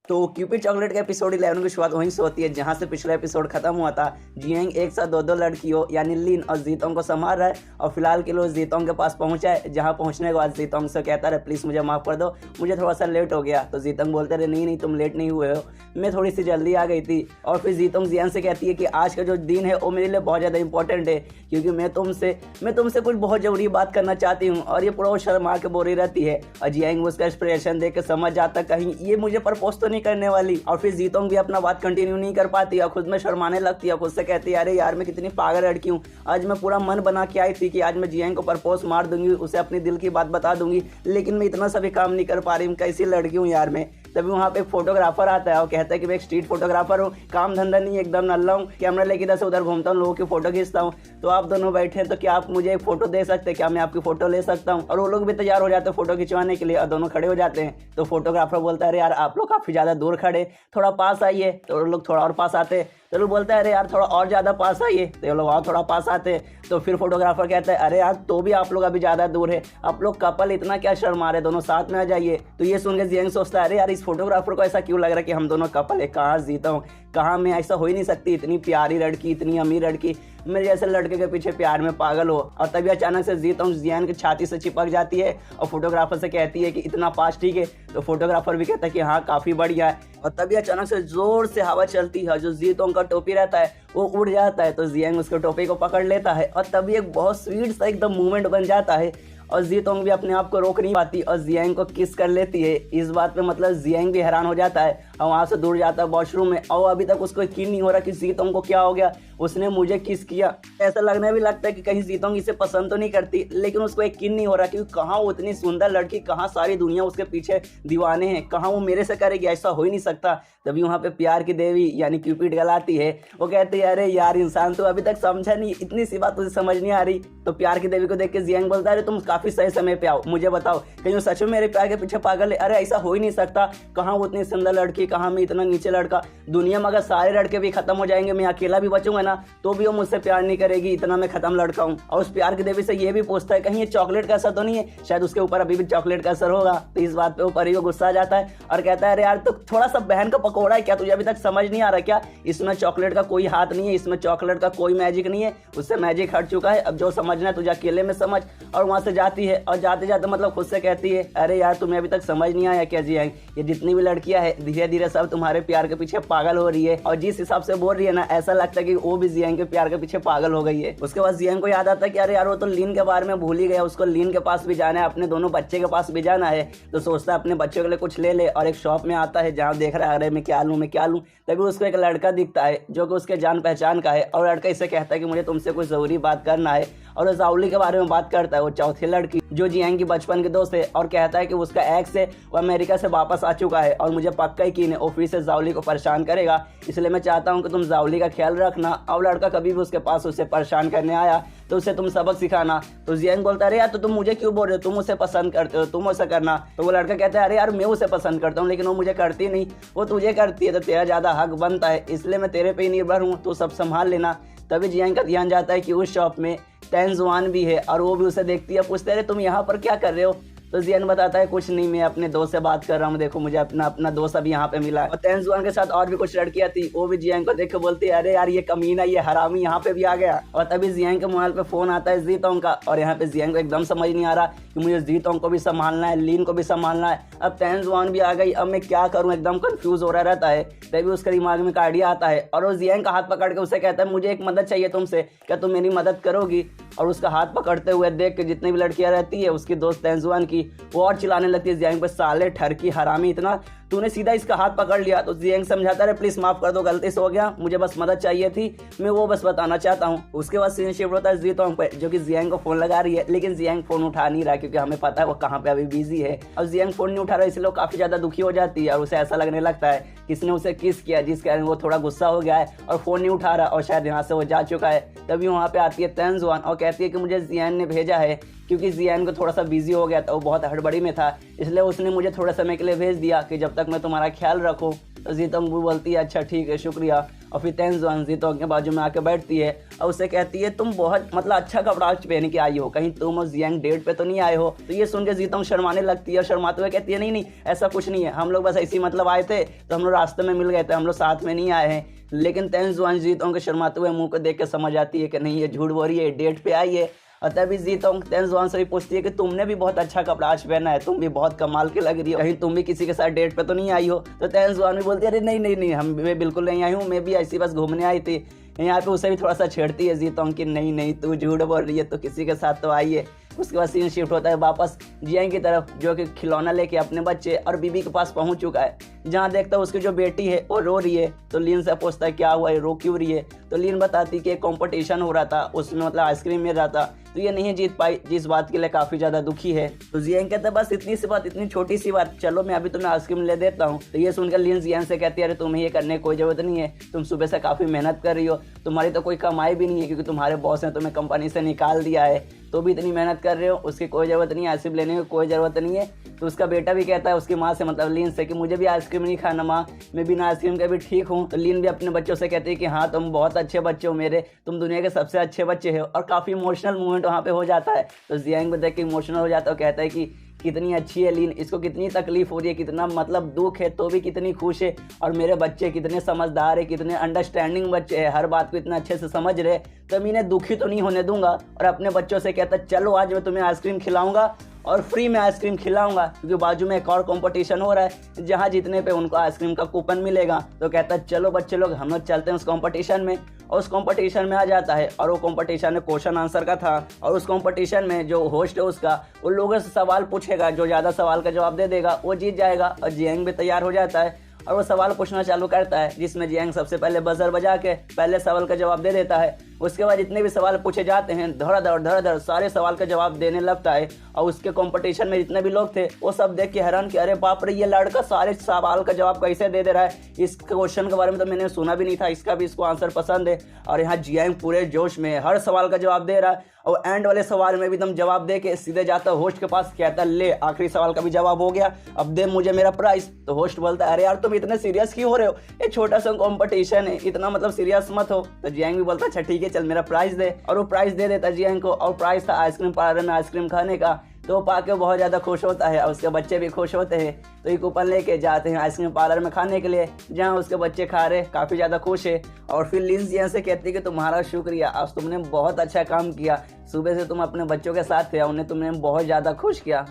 तो Cupid chocolate का episode 11 की शुरुआत वहीं से होती है जहां से पिछला एपिसोड खत्म हुआ था। जियांग एक साथ दो लड़कियों यानी लिन और जीतोंग को संभाल रहा है और फिलहाल के लिए जीतोंग के पास पहुंचा है। जहां पहुंचने के बाद जीतोंग से कहता है प्लीज़ मुझे माफ़ कर दो, मुझे थोड़ा सा लेट हो गया। तो जीतोंग बोलते रहे नहीं तुम लेट नहीं हुए हो, मैं थोड़ी सी जल्दी आ गई थी। और फिर जीतोंग जियांग से कहती है कि आज का जो दिन है वो मेरे लिए बहुत ज़्यादा इंपॉर्टेंट है क्योंकि मैं तुमसे कुछ बहुत ज़रूरी बात करना चाहती हूँ। और ये पूरा शर्मा के बोल रही रहती है और जियांग उसका एक्सप्रेशन देख के समझ जाता कहीं ये मुझे प्रपोज तो नहीं करने वाली। और फिर जीतोंग भी अपना बात कंटिन्यू नहीं कर पाती और खुद में शर्माने लगती है, खुद से कहती है अरे यार मैं कितनी पागल लड़की हूँ। आज मैं पूरा मन बना के आई थी कि आज मैं जियांग को प्रपोज मार दूंगी, उसे अपनी दिल की बात बता दूंगी, लेकिन मैं इतना सभी काम नहीं कर पा रही हूँ, कैसी लड़की हूँ यार मैं। तभी वहाँ पे एक फोटोग्राफर आता है और कहता है कि मैं एक स्ट्रीट फोटोग्राफर हूँ, काम धंधा नहीं एकदम नल्ला हूँ, कैमरा लेके इधर से उधर घूमता हूँ, लोगों की फोटो खींचता हूँ। तो आप दोनों बैठे हैं तो क्या आप मुझे एक फोटो दे सकते हैं, क्या मैं आपकी फोटो ले सकता हूँ। और वो लोग भी तैयार हो जाते हैं फोटो खिंचवाने के लिए और दोनों खड़े हो जाते हैं। तो फोटोग्राफर बोलता है अरे यार आप लोग काफ़ी ज़्यादा दूर खड़े, थोड़ा पास आइए। तो वो लोग थोड़ा और पास आते हैं। तो लोग बोलता है अरे यार थोड़ा और ज़्यादा पास आइए। तो ये लोग और थोड़ा पास आते हैं। तो फिर फोटोग्राफर कहता है अरे यार तो भी आप लोग अभी ज़्यादा दूर है, आप लोग कपल इतना क्या शर्मा रहे, दोनों साथ में आ जाइए। तो ये सुन के जियांग सोचता है अरे यार इस फोटोग्राफर को ऐसा क्यों लग रहा है कि हम दोनों कपल है, कहाँ जीता हूँ, कहाँ मैं, ऐसा हो ही नहीं सकती, इतनी प्यारी लड़की, इतनी अमीर लड़की मेरे जैसे लड़के के पीछे प्यार में पागल हो। और तभी अचानक से जीतोंग जियांग की छाती से चिपक जाती है और फोटोग्राफर से कहती है कि इतना पास ठीक है। तो फोटोग्राफर भी कहता है कि हाँ काफ़ी बढ़िया है। और तभी अचानक से जोर से हवा चलती है, जो जीतोंग का टोपी रहता है वो उड़ जाता है। तो जियांग उसके टोपी को पकड़ लेता है और तभी एक बहुत स्वीट सा एकदम मूवमेंट बन जाता है और जीतोंग भी अपने आप को रोक नहीं पाती और जियांग को किस कर लेती है। इस बात पे मतलब जियांग भी हैरान हो जाता है और वहाँ से दूर जाता है वॉशरूम में। और अभी तक उसको यकीन नहीं हो रहा कि जीतोंग को क्या हो गया, उसने मुझे किस किया। ऐसा लगने भी लगता है कि कहीं जीतोंग इसे पसंद तो नहीं करती, लेकिन उसको यकीन नहीं हो रहा कि कहाँ वो इतनी सुंदर लड़की, कहाँ सारी दुनिया उसके पीछे दीवाने हैं, कहाँ वो मेरे से करेगी, ऐसा हो ही नहीं सकता। तभी वहाँ पे प्यार की देवी यानी क्यूपिड गलाती है। वो कहती है अरे यार इंसान तो अभी तक समझा नहीं, इतनी सी बात तुझे समझ नहीं आ रही। तो प्यार की देवी को देख के जियांग बोलता है अरे तुम काफी सही समय पे आओ, मुझे बताओ कहीं वो सच में मेरे प्यार के पीछे पागल है। अरे ऐसा हो ही नहीं सकता, कहाँ वो इतनी सुंदर लड़की, कहाँ मैं इतना नीचे लड़का। दुनिया में अगर सारे लड़के भी खत्म हो जाएंगे, मैं अकेला भी बचूंगा ना, तो भी वो मुझसे प्यार नहीं करेगी, इतना मैं खत्म लड़का हूँ। और उस प्यार की देवी से ये भी पूछता है कहीं ये चॉकलेट का असर तो नहीं है, शायद उसके ऊपर अभी भी चॉकलेट का असर होगा। तो इस बात पे वो परी को गुस्सा आ जाता है और कहता है अरे यार तो थोड़ा सा बहन का पकौड़ा है क्या, तुझे अभी तक समझ नहीं आ रहा क्या, इसमें चॉकलेट का कोई हाथ नहीं है, इसमें चॉकलेट का कोई मैजिक नहीं है, उससे मैजिक हट चुका है, अब जो समझना है तुझे अकेले में समझ। और वहां से जाती है और जाते जाते मतलब खुद से कहती है अरे यार तुम्हें अभी तक समझ नहीं आया क्या जियांग, ये जितनी भी लड़कियां हैं धीरे धीरे सब तुम्हारे प्यार के पीछे पागल हो रही है। और जिस हिसाब से बोल रही है ना, ऐसा लगता है कि वो भी जियांग के प्यार के पीछे पागल हो गई है। उसके बाद जियांग को याद आता है कि अरे यार वो तो लीन के बारे में भूल ही गया, उसको लीन के पास भी जाना है, अपने दोनों बच्चे के पास भी जाना है। तो सोचता है अपने बच्चों के लिए कुछ ले ले और एक शॉप में आता है जहाँ देख रहा है अरे मैं क्या लूँ। तभी उसको एक लड़का दिखता है जो कि उसके जान पहचान का है और लड़का इसे कहता है कि मुझे तुमसे कुछ जरूरी बात करना है। और वो जाओली के बारे में बात करता है, वो चौथी लड़की जो जियांग की बचपन के दोस्त है, और कहता है कि उसका एक्स है वो अमेरिका से वापस आ चुका है और मुझे पक्का यकीन है वो फिर से जाओली को परेशान करेगा, इसलिए मैं चाहता हूँ कि तुम जाओली का ख्याल रखना। और लड़का कभी भी उसके पास उसे परेशान करने आया तो उसे तुम सबक सिखाना। तो जियांग बोलता है अरे यार तो तुम मुझे क्यों बोल रहे हो, तुम उसे पसंद करते हो, तुम उसे करना। तो वो लड़का कहता है अरे यार मैं उसे पसंद करता हूँ लेकिन वो मुझे करती नहीं, वो तुझे करती है, तो तेरा ज़्यादा हक बनता है, इसलिए मैं तेरे पे ही निर्भर हूँ, तो सब संभाल लेना। तभी जियांग का ध्यान जाता है कि उस शॉप में तेंजुआन भी है और वो भी उसे देखती है, पूछते अरे तुम यहाँ पर क्या कर रहे हो। तो जियांग बताता है कुछ नहीं, मैं अपने दोस्त से बात कर रहा हूँ, देखो मुझे अपना दोस्त अभी यहाँ पे मिला। और तेंजुआन के साथ और भी कुछ लड़कियां थी, वो भी जियांग को देख के बोलती है अरे यार ये कमीना, ये हरामी यहाँ पे भी आ गया। और तभी जियांग के मोबाइल पे फोन आता है जीतोंग का और यहाँ पे जियांग को एकदम समझ नहीं आ रहा कि मुझे जीतोंग को भी संभालना है, लीन को भी संभालना है, अब तेंजुआन भी आ गई, अब मैं क्या करूँ, एकदम कंफ्यूज हो रहा रहता है। तभी उसके दिमाग में एक आइडिया आता है और वो जियांग का हाथ पकड़ के उसे कहता है मुझे एक मदद चाहिए तुमसे, क्या तुम मेरी मदद करोगी। और उसका हाथ पकड़ते हुए देख के जितनी भी लड़कियां रहती है उसकी दोस्त तेंजुआन की, वो और चिल्लाने लगती है जियांग पे साले ठरकी हरामी, इतना तूने सीधा इसका हाथ पकड़ लिया। तो जियांग समझाता है प्लीज माफ कर दो, गलती से हो गया, मुझे बस मदद चाहिए थी, मैं वो बस बताना चाहता हूँ। उसके बाद सीन शिफ्ट होता है जीतोंग पे जो कि जियांग को फोन लगा रही है, लेकिन जियांग फोन उठा नहीं रहा क्योंकि हमें पता है वो कहाँ पे अभी बिजी है। और जियांग फोन नहीं उठा रहा इसलिए वो काफी ज्यादा दुखी हो जाती है और उसे ऐसा लगने लगता है किसने उसे किस किया, जिस कारण वो थोड़ा गुस्सा हो गया है और फोन नहीं उठा रहा और शायद यहाँ से वो जा चुका है। तभी वहाँ पे आती है तेंजुआन और कहती है कि मुझे जियांग ने भेजा है क्योंकि जियांग को थोड़ा सा बिजी हो गया था, वो बहुत हड़बड़ी में था, इसलिए उसने मुझे थोड़ा समय के लिए भेज दिया कि जब तक मैं तुम्हारा ख्याल रखूँ। तो जीतोंग भी बोलती है अच्छा ठीक है शुक्रिया। और फिर तेंजुआन जीतोंग के बाजू में आके बैठती है और उससे कहती है तुम बहुत मतलब अच्छा कपड़ा पहन के आई हो, कहीं तुम और जियांग डेट पे तो नहीं आए हो। तो ये सुन के जीतोंग शर्माने लगती है और शर्माते हुए कहती है नहीं नहीं ऐसा कुछ नहीं है, हम लोग बस ऐसे ही मतलब आए थे तो हम लोग रास्ते में मिल गए थे, हम लोग साथ में नहीं आए हैं। लेकिन तेंजुआन जीतोंग के शर्माते हुए मुंह को देख के समझ आती है कि नहीं ये झूठ बोल रही है, डेट पे आई है। और तभी जीतोंग तेंजुआन से भी पूछती है कि तुमने भी बहुत अच्छा कपड़ा आज पहना है, तुम भी बहुत कमाल की लग रही हो, कहीं तुम भी किसी के साथ डेट पे तो नहीं आई हो। तो तेंजुआन भी बोलती है अरे नहीं नहीं नहीं मैं बिल्कुल नहीं आई हूँ, मैं भी ऐसी बस घूमने आई थी। यहाँ पे उसे भी थोड़ा सा छेड़ती है जीतोंग कि नहीं नहीं तू झूठ बोल रही है, तो किसी के साथ तो आई है। उसके बाद सीन शिफ्ट होता है वापस जियांग की तरफ, जो कि खिलौना लेके अपने बच्चे और बीबी के पास पहुंच चुका है। जहां देखता है उसकी जो बेटी है वो रो रही है, तो लीन से पूछता है क्या हुआ है, रो क्यों रही है। तो लीन बताती कि एक कंपटीशन हो रहा था, उसमें मतलब आइसक्रीम मिल रहा था, तो ये नहीं जीत पाई, जिस बात के लिए काफ़ी ज़्यादा दुखी है। तो जियांग कहता है बस इतनी सी बात, इतनी छोटी सी बात, चलो मैं अभी तुम्हें आइसक्रीम ले देता हूँ। तो ये सुनकर लीन जियांग से कहती है अरे तुम्हें ये करने की कोई ज़रूरत नहीं है, तुम सुबह से काफ़ी मेहनत कर रही हो, तुम्हारी तो कोई कमाई भी नहीं है क्योंकि तुम्हारे बॉस ने तुम्हें कंपनी से निकाल दिया है, तो भी इतनी मेहनत कर रहे हो, उसकी कोई ज़रूरत नहीं है, आइसक्रीम लेने की कोई ज़रूरत नहीं है। तो उसका बेटा भी कहता है उसकी माँ से मतलब लीन से कि मुझे भी आइसक्रीम नहीं खाना माँ, मैं बिना आइसक्रीम के भी ठीक हूँ। तो लीन भी अपने बच्चों से कहती है कि हाँ तुम बहुत अच्छे बच्चे हो मेरे, तुम दुनिया के सबसे अच्छे बच्चे हो। और काफ़ी इमोशनल मोमेंट वहाँ पे हो जाता है। तो जियांग भी देख के इमोशनल हो जाता है और कहता है कि कितनी अच्छी है लीन, इसको कितनी तकलीफ हो रही है, कितना मतलब दुख है तो भी कितनी खुश है, और मेरे बच्चे कितने समझदार है, कितने अंडरस्टैंडिंग बच्चे हैं, हर बात को इतना अच्छे से समझ रहे, तो मैं इन्हें दुखी तो नहीं होने दूंगा। और अपने बच्चों से कहता चलो आज मैं तुम्हें आइसक्रीम खिलाऊंगा और फ्री में आइसक्रीम खिलाऊंगा, क्योंकि बाजू में एक और कंपटीशन हो रहा है जहां जीतने पे उनको आइसक्रीम का कूपन मिलेगा। तो कहता है चलो बच्चे लोग हम लोग चलते हैं उस कंपटीशन में। और उस कंपटीशन में आ जाता है, और वो कंपटीशन क्वेश्चन आंसर का था, और उस कंपटीशन में जो होस्ट है उसका उन लोगों से सवाल पूछेगा, जो ज़्यादा सवाल का जवाब दे देगा वो जीत जाएगा। और जियांग भी तैयार हो जाता है और वो सवाल पूछना चालू करता है, जिसमें जियांग सबसे पहले बजर बजा के पहले सवाल का जवाब दे देता है। उसके बाद जितने भी सवाल पूछे जाते हैं धड़ाधड़ सारे सवाल का जवाब देने लगता है। और उसके कंपटीशन में जितने भी लोग थे वो सब देख के हैरान कि अरे बाप रे ये लड़का सारे सवाल का जवाब कैसे दे रहा है, इस क्वेश्चन के बारे में तो मैंने सुना भी नहीं था, इसका भी इसको आंसर पसंद है। और यहाँ जियांग पूरे जोश में हर सवाल का जवाब दे रहा है, और एंड वाले सवाल में भी एकदम जवाब दे के सीधे जाता है होस्ट के पास, कहता ले आखिरी सवाल का भी जवाब हो गया, अब दे मुझे मेरा प्राइस। तो होस्ट बोलता है अरे यार तुम इतने सीरियस क्यों हो रहे हो, ये छोटा सा कंपटीशन है, इतना मतलब सीरियस मत हो। तो जियांग भी बोलता अच्छा ठीक है चल मेरा प्राइस दे, और वो प्राइस दे देता जियांग को। और प्राइस था आइसक्रीम पार्लर में आइसक्रीम खाने का। तो पाके बहुत ज़्यादा खुश होता है और उसके बच्चे भी खुश होते हैं। तो ये कूपन लेके जाते हैं आइसक्रीम पार्लर में खाने के लिए, जहाँ उसके बच्चे खा रहे काफ़ी ज़्यादा खुश है। और फिर लिन जियांग से कहती है कि तुम्हारा शुक्रिया, आज तुमने बहुत अच्छा काम किया, सुबह से तुम अपने बच्चों के साथ थे, उन्हें तुमने बहुत ज़्यादा खुश किया,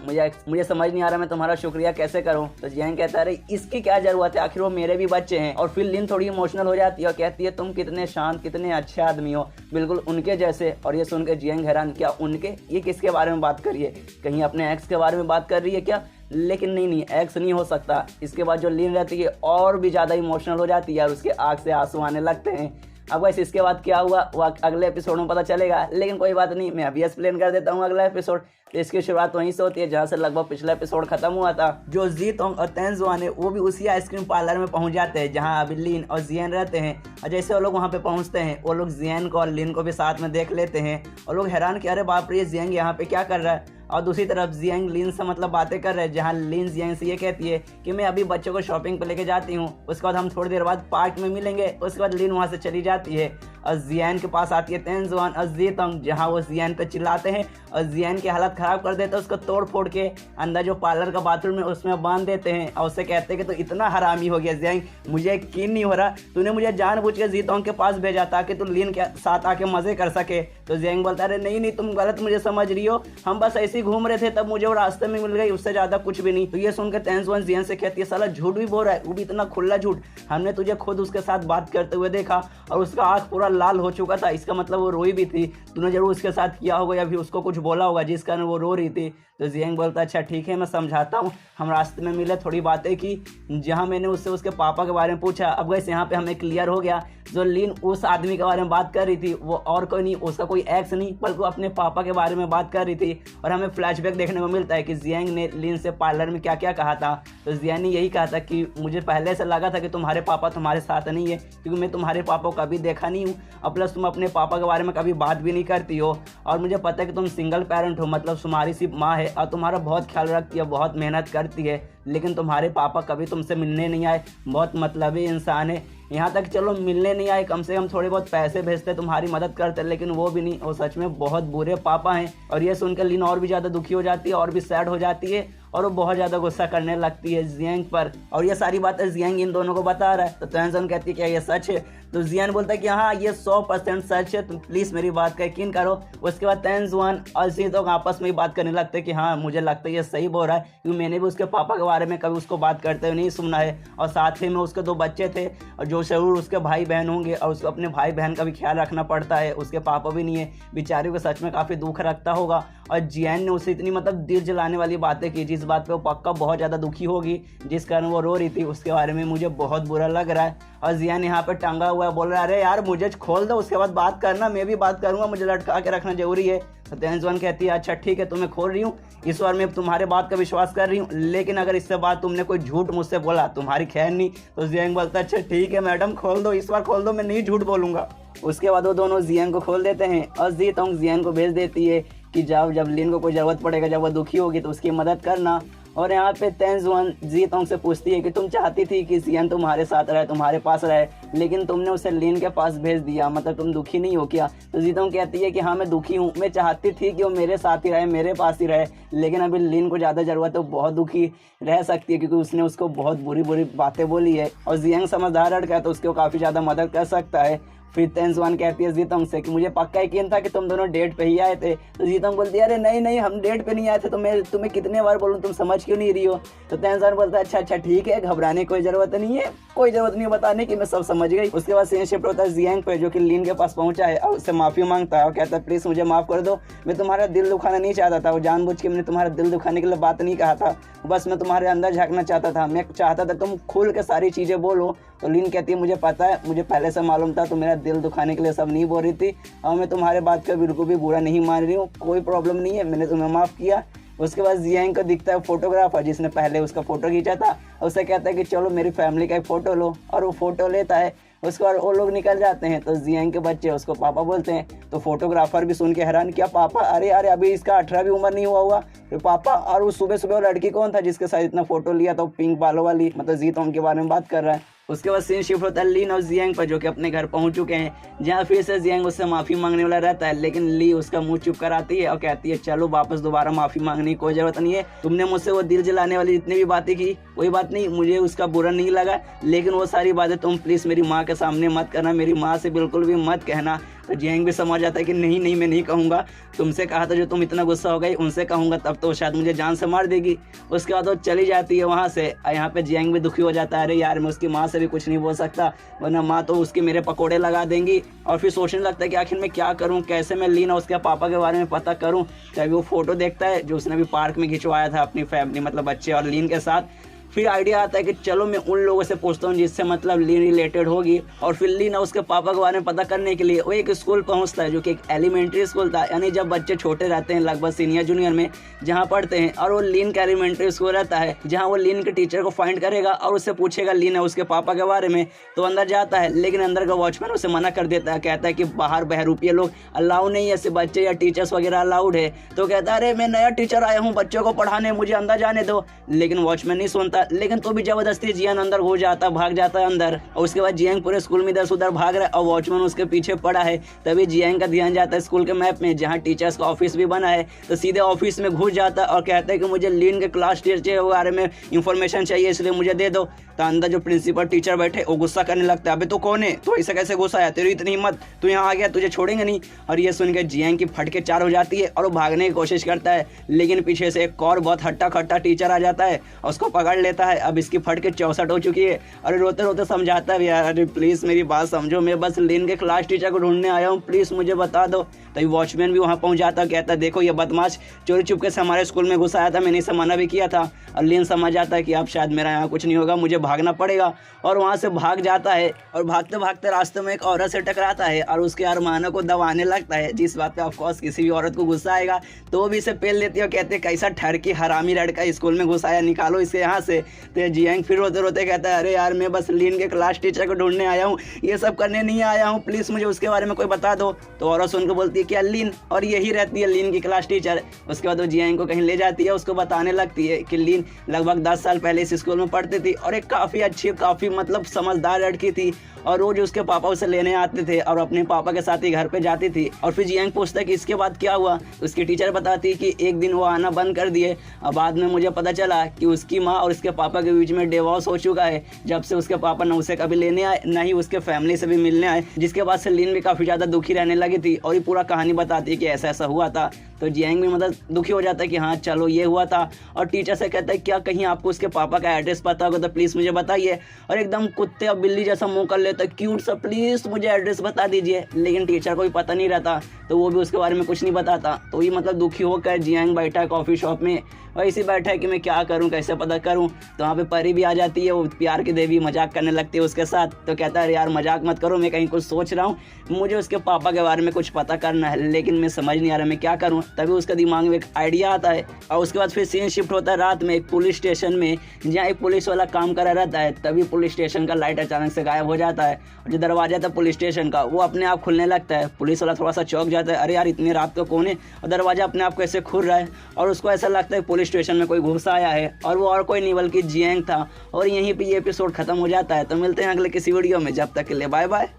मुझे समझ नहीं आ रहा मैं तुम्हारा शुक्रिया कैसे करूँ। तो जियांग कहता है अरे इसकी क्या ज़रूरत है, आखिर वो मेरे भी बच्चे हैं। और फिर लिन थोड़ी इमोशनल हो जाती है और कहती है तुम कितने शांत कितने अच्छे आदमी हो, बिल्कुल उनके जैसे। और ये सुनकर जियांग हैरान, क्या उनके, ये किसके बारे में बात कर रही है, कहीं अपने एक्स के बारे में बात कर रही है क्या। लेकिन नहीं एक्स नहीं हो सकता। इसके बाद जो लीन रहती है और भी ज़्यादा इमोशनल हो जाती है और उसके आँख से आंसू आने लगते हैं। अब वैसे इसके बाद क्या हुआ वो अगले एपिसोड में पता चलेगा, लेकिन कोई बात नहीं, मैं अभी एक्सप्लेन कर देता हूँ अगला एपिसोड। तो इसकी शुरुआत वहीं से होती है जहाँ से लगभग पिछला एपिसोड खत्म हुआ था। जो जीतोंग और तेंजुआन है वो भी उसी आइसक्रीम पार्लर में पहुँच जाते हैं जहाँ अभी लीन और जियान रहते हैं। और जैसे वो लोग वहाँ पे पहुँचते हैं वो लोग जियान को और लीन को भी साथ में देख लेते हैं और लोग हैरान कि अरे बाप रे ये जियांग यहाँ पे क्या कर रहा है। और दूसरी तरफ जियांग लीन से मतलब बातें कर रहे हैं, जहाँ लीन जियांग से ये कहती है कि मैं अभी बच्चों को शॉपिंग पे लेके जाती हूँ, उसके बाद हम थोड़ी देर बाद पार्क में मिलेंगे। उसके बाद लीन वहाँ से चली जाती है और जियान के पास आती है तेंजुआन और जीतोंग, जहाँ वो जियान पे चिल्लाते हैं और जियान की हालत ख़राब कर देते हैं, उसको तोड़ फोड़ के अंदर जो पार्लर का बाथरूम है उसमें बांध देते हैं। और उससे कहते हैं कि तो इतना हरामी हो गया जियांग, मुझे यकीन नहीं हो रहा तूने मुझे जानबूझ के जीतोंग के पास भेजा ताकि तू लीन के साथ आके मज़े कर सके। तो जियांग बोलता है अरे नहीं तुम गलत मुझे समझ रही हो, हम बस ऐसे ही घूम रहे थे तब मुझे वो रास्ते में मिल गई, उससे ज़्यादा कुछ भी नहीं। तो ये सुनकर तेंजुआन जियान से कहती है साला झूठ भी बोल रहा है, वो भी इतना खुला झूठ, हमने तुझे खुद उसके साथ बात करते हुए देखा और उसका आँख पूरा लाल हो चुका था, इसका मतलब वो रोई भी थी, तूने जरूर उसके साथ किया होगा या फिर उसको कुछ बोला होगा जिस कारण वो रो रही थी। तो जियांग बोलता अच्छा ठीक है मैं समझाता हूँ, हम रास्ते में मिले थोड़ी बातें की, जहाँ मैंने उससे उसके पापा के बारे में पूछा। अब वैसे यहाँ पे हमें क्लियर हो गया जो लीन उस आदमी के बारे में बात कर रही थी वो और कोई नहीं, उसका कोई एक्स नहीं बल्कि वो अपने पापा के बारे में बात कर रही थी। और हमें फ्लैशबैक देखने को मिलता है कि जियांग ने लीन से पार्लर में क्या क्या कहा था। तो जियांग ने यही कहा था कि मुझे पहले से लगा था कि तुम्हारे पापा तुम्हारे साथ नहीं है, क्योंकि मैं तुम्हारे पापा को कभी देखा नहीं हूँ, और प्लस तुम अपने पापा के बारे में कभी बात भी नहीं करती हो, और मुझे पता है कि तुम सिंगल पेरेंट हो, मतलब तुम्हारी सिर्फ माँ है और तुम्हारा बहुत ख्याल रखती है, बहुत मेहनत करती है, लेकिन तुम्हारे पापा कभी तुमसे मिलने नहीं आए, बहुत मतलबी इंसान है, यहाँ तक चलो मिलने नहीं आए, कम से कम थोड़े बहुत पैसे भेजते, तुम्हारी मदद करते, लेकिन वो भी नहीं। वो सच में बहुत बुरे पापा हैं। और ये सुनकर लीन और भी ज़्यादा दुखी हो जाती है और भी सैड हो जाती है और वो बहुत ज़्यादा गुस्सा करने लगती है जियांग पर। और ये सारी बातें जियांग इन दोनों को बता रहा है। तो तेंजुआन कहती है क्या ये सच है? तो जियान बोलता है कि हाँ ये 100% सच है, तुम प्लीज़ मेरी बात का यकीन करो। उसके बाद तेंजुआन और जीतोंग आपस में ही बात करने लगते हैं कि हाँ मुझे लगता है ये सही बोल रहा है, क्योंकि मैंने भी उसके पापा के बारे में कभी उसको बात करते हुए नहीं सुना है। और साथ ही में उसके 2 बच्चे थे और जो जरूर उसके भाई बहन होंगे और उसको अपने भाई बहन का भी ख्याल रखना पड़ता है। उसके पापा भी नहीं है, बेचारियों को सच में काफ़ी दुख रखता होगा। और जियान ने उसे इतनी मतलब दिल जलाने वाली बातें की जिस बात पे वो पक्का बहुत ज़्यादा दुखी होगी, जिस कारण वो रो रही थी। उसके बारे में मुझे बहुत बुरा लग रहा है। और जियान यहाँ पे टंगा हुआ है, बोल रहा है अरे यार मुझे खोल दो, उसके बाद बात करना, मैं भी बात करूँगा, मुझे लटका के रखना जरूरी है। तो तेंजुआन कहती है अच्छा ठीक है तुम्हें खोल रही हूँ, इस बार मैं तुम्हारे बात का विश्वास कर रही हूँ, लेकिन अगर इससे बाद तुमने कोई झूठ मुझसे बोला तुम्हारी खैर नहीं। तो जियांग बोलता है अच्छा ठीक है मैडम खोल दो, इस बार खोल दो, मैं नहीं झूठ बोलूँगा। उसके बाद वो दोनों जियांग को खोल देते हैं और जीतोंग जियांग को भेज देती है कि जब लीन को कोई ज़रूरत पड़ेगा, जब वो दुखी होगी तो उसकी मदद करना। और यहाँ पे तेंजुआन जीतोंग से पूछती है कि तुम चाहती थी कि जियान तुम्हारे साथ रहे, तुम्हारे पास रहे, लेकिन तुमने उसे लीन के पास भेज दिया, मतलब तुम दुखी नहीं हो क्या? तो जीतोंग कहती है कि हाँ मैं दुखी हूँ, मैं चाहती थी कि वो मेरे साथ ही रहे, मेरे पास ही रहे, लेकिन अभी लीन को ज़्यादा ज़रूरत है, वो बहुत दुखी रह सकती है क्योंकि उसने उसको बहुत बुरी बुरी बातें बोली है। और जियांग समझदार लड़का है तो उसको काफ़ी ज़्यादा मदद कर सकता है। फिर तेंजुआन कहती है जीतोंग से कि मुझे पक्का यकीन था कि तुम दोनों डेट पे ही आए थे। तो जीतोंग बोलती है अरे नहीं नहीं हम डेट पे नहीं आए थे, तो मैं तुम्हें कितने बार बोलूँ तुम समझ क्यों नहीं रही हो? तो तेंजुआन बोलता है अच्छा ठीक है, घबराने की कोई ज़रूरत नहीं है, कोई ज़रूरत नहीं बताने की, मैं सब समझ गई। उसके बाद सीन शिफ्ट होता है जियांग पे, जो कि लीन के पास पहुंचा है और उससे माफ़ी मांगता है और कहता है प्लीज़ मुझे माफ़ कर दो, मैं तुम्हारा दिल दुखाना नहीं चाहता था, वो जानबूझ के मैंने तुम्हारा दिल दुखाने के लिए बात नहीं कहा था, बस मैं तुम्हारे अंदर झांकना चाहता था, मैं चाहता था तुम खुल के सारी चीज़ें बोलो। तो लीन कहती है मुझे पता है, मुझे पहले से मालूम था, तो मेरा दिल दुखाने के लिए सब नहीं बोल रही थी और मैं तुम्हारे बात का बिल्कुल भी बुरा नहीं मान रही हूँ, कोई प्रॉब्लम नहीं है, मैंने तुम्हें माफ़ किया। उसके बाद जियांग को दिखता है फोटोग्राफर जिसने पहले उसका फ़ोटो खींचा था, उससे कहता है कि चलो मेरी फैमिली का एक फ़ोटो लो, और वो फ़ोटो लेता है। उसके बाद वो लोग निकल जाते हैं तो जियांग के बच्चे उसको पापा बोलते हैं। तो फोटोग्राफर भी सुन के हैरान, क्या पापा? अरे अरे अभी इसका 18 भी उम्र नहीं हुआ हुआ, फिर पापा? और वो सुबह सुबह वो लड़की कौन था जिसके साथ इतना फ़ोटो लिया था, पिंक बालों वाली, मतलब जीतोंग के बारे में बात कर रहा है। उसके बाद सीन शिफ्ट होता है लीन और जियांग पर, जो कि अपने घर पहुंच चुके हैं, जहां फिर से जियांग उससे माफ़ी मांगने वाला रहता है, लेकिन ली उसका मुंह चुप कराती है और कहती है चलो वापस दोबारा माफ़ी मांगने की कोई ज़रूरत नहीं है, तुमने मुझसे वो दिल जलाने वाली जितनी भी बातें की कोई बात नहीं, मुझे उसका बुरा नहीं लगा, लेकिन वो सारी बातें तुम प्लीज़ मेरी माँ के सामने मत करना, मेरी माँ से बिल्कुल भी मत कहना। तो जियांग भी समझ आता है कि नहीं नहीं मैं नहीं कहूँगा, तुमसे कहा था जो तुम इतना गुस्सा हो गई, उनसे कहूँगा तब तो शायद मुझे जान से मार देगी। उसके बाद वो चली जाती है वहाँ से। यहाँ पे जियांग भी दुखी हो जाता है, अरे यार मैं उसकी माँ से भी कुछ नहीं बोल सकता, वरना माँ तो उसके मेरे पकोड़े लगा देंगी। और फिर सोचने लगता है कि आखिर मैं क्या करूँ, कैसे मैं लीन और उसके पापा के बारे में पता करूँ। तभी वो फोटो देखता है जो उसने अभी पार्क में खिंचवाया था अपनी फैमिली, मतलब बच्चे और लीन के साथ। फिर आइडिया आता है कि चलो मैं उन लोगों से पूछता हूँ जिससे मतलब लीन रिलेटेड होगी। और फिर लीन उसके पापा के बारे में पता करने के लिए वो एक स्कूल पहुँचता है, जो कि एक एलिमेंट्री स्कूल था, यानी जब बच्चे छोटे रहते हैं लगभग सीनियर जूनियर में जहाँ पढ़ते हैं। और वो लीन का एलिमेंट्री स्कूल रहता है, जहाँ वो लीन के टीचर को फाइंड करेगा और उससे पूछेगा लीन है उसके पापा के बारे में। तो अंदर जाता है, लेकिन अंदर का वॉचमैन उसे मना कर देता है, कहता है कि बाहर बहरूपिये लोग अलाउ नहीं है, सिर्फ बच्चे या टीचर्स वगैरह अलाउड है। तो कहता है अरे मैं नया टीचर आया हूँ बच्चों को पढ़ाने, मुझे अंदर जाने दो। लेकिन वॉचमैन नहीं सुनता, लेकिन तो भी जबरदस्ती जियांग अंदर हो जाता, भाग जाता है अंदर। और उसके बाद जियांग पूरे स्कूल में इधर उधर भाग रहा है और वॉचमैन उसके पीछे पड़ा है। तभी जियांग का ध्यान जाता है स्कूल के मैप में, जहाँ टीचर्स का ऑफिस भी बना है। तो सीधे ऑफिस में घुस जाता है और कहता है कि मुझे लीन के क्लास टीचर के बारे में इंफॉर्मेशन चाहिए, इसलिए मुझे दे दो। तो अंदर जो प्रिंसिपल टीचर बैठे वो गुस्सा करने लगता है, अबे तो कौन है, तो ऐसे कैसे गुस्सा आया, तेरी इतनी हिम्मत, तू यहाँ आ गया, तुझे छोड़ेंगे नहीं। और ये सुनकर जियांग की फटके चार हो जाती है और वो भागने की कोशिश करता है, लेकिन पीछे से एक और बहुत हट्टा खट्टा टीचर आ जाता है और उसको पकड़ लेता है। अब इसकी फटके 64 हो चुकी है और रोते रोते समझाता है यार अरे प्लीज़ मेरी बात समझो, मैं बस लीन के क्लास टीचर को ढूंढने आया हूँ, प्लीज़ मुझे बता दो। तभी वॉचमैन भी वहाँ पहुँच जाता है, कहता है देखो ये बदमाश चोरी चुपके से हमारे स्कूल में घुस आया था, मैंने इसे मना भी किया था। और लीन समझ जाता है कि अब शायद मेरा यहाँ कुछ नहीं होगा, मुझे भागना पड़ेगा। और वहाँ से भाग जाता है और भागते भागते रास्ते में एक औरत से टकराता है और उसके अरमानों को दबाने लगता है, जिस बात पे ऑफकोर्स किसी भी औरत को गुस्सा आएगा। तो वो भी इसे पेल लेती है और कहते हैं कैसा ठरकी हरामी लड़का स्कूल में घुस आया, निकालो इसे यहाँ से। तो जियांग फिर रोते रोते कहता है अरे यार मैं बस लीन के क्लास टीचर को ढूंढने आया हूँ, ये सब करने नहीं आया हूँ, प्लीज़ मुझे उसके बारे में कोई बता दो। तो औरत सुनकर बोलती है क्या लीन, और यही रहती है लीन की क्लास टीचर। उसके बाद वो जियांग को कहीं ले जाती है, उसको बताने लगती है कि लीन लगभग 10 साल पहले इस स्कूल में पढ़ती थी और एक काफ़ी अच्छी, काफ़ी मतलब समझदार लड़की थी और रोज़ उसके पापा उसे लेने आते थे और अपने पापा के साथ ही घर पे जाती थी। और फिर जियांग पूछता है कि इसके बाद क्या हुआ। उसकी टीचर बताती कि एक दिन वो आना बंद कर दिए और बाद में मुझे पता चला कि उसकी माँ और उसके पापा के बीच में डिवोर्स हो चुका है, जब से उसके पापा न उसे कभी लेने आए न ही उसके फैमिली से भी मिलने आए। जिसके बाद से लिन भी काफ़ी ज़्यादा दुखी रहने लगी थी और ये पूरा कहानी बताती है कि ऐसा ऐसा हुआ था। तो जियांग भी मतलब दुखी हो जाता है कि हाँ चलो ये हुआ था। और टीचर से कहता है क्या कहीं आपको उसके पापा का एड्रेस पता होगा तो प्लीज़ मुझे बताइए। और एकदम कुत्ते और बिल्ली जैसा मुंह कर लेता है, क्यूट सा, प्लीज़ मुझे एड्रेस बता दीजिए। लेकिन टीचर को भी पता नहीं रहता तो वो भी उसके बारे में कुछ नहीं बताता। तो ये मतलब दुखी होकर जियांग बैठा है कॉफ़ी शॉप में और इसी बैठा है कि मैं क्या करूं, कैसे पता करूं। तो वहाँ पे परी भी आ जाती है, वो प्यार की देवी मजाक करने लगती है उसके साथ। तो कहता है यार मजाक मत करो, मैं कहीं कुछ सोच रहा हूँ, मुझे उसके पापा के बारे में कुछ पता करना है लेकिन मैं समझ नहीं आ रहा मैं क्या करूँ। तभी उसके दिमाग में एक आइडिया आता है और उसके बाद फिर सीन शिफ्ट होता है रात में एक पुलिस स्टेशन में, जहाँ एक पुलिस वाला काम करा रहता है। तभी पुलिस स्टेशन का लाइट अचानक से गायब हो जाता है और जो दरवाजा था पुलिस स्टेशन का वो अपने आप खुलने लगता है। पुलिस वाला थोड़ा सा चौंक जाता है, अरे यार इतनी रात को कौन है और दरवाजा अपने आप कैसे खुल रहा है। और उसको ऐसा लगता है पुलिस स्टेशन में कोई घुस आया है और वो और कोई नहीं बल्कि जियांग था। और यहीं पे ये एपिसोड खत्म हो जाता है। तो मिलते हैं अगले किसी वीडियो में, जब तक के लिए बाय बाय।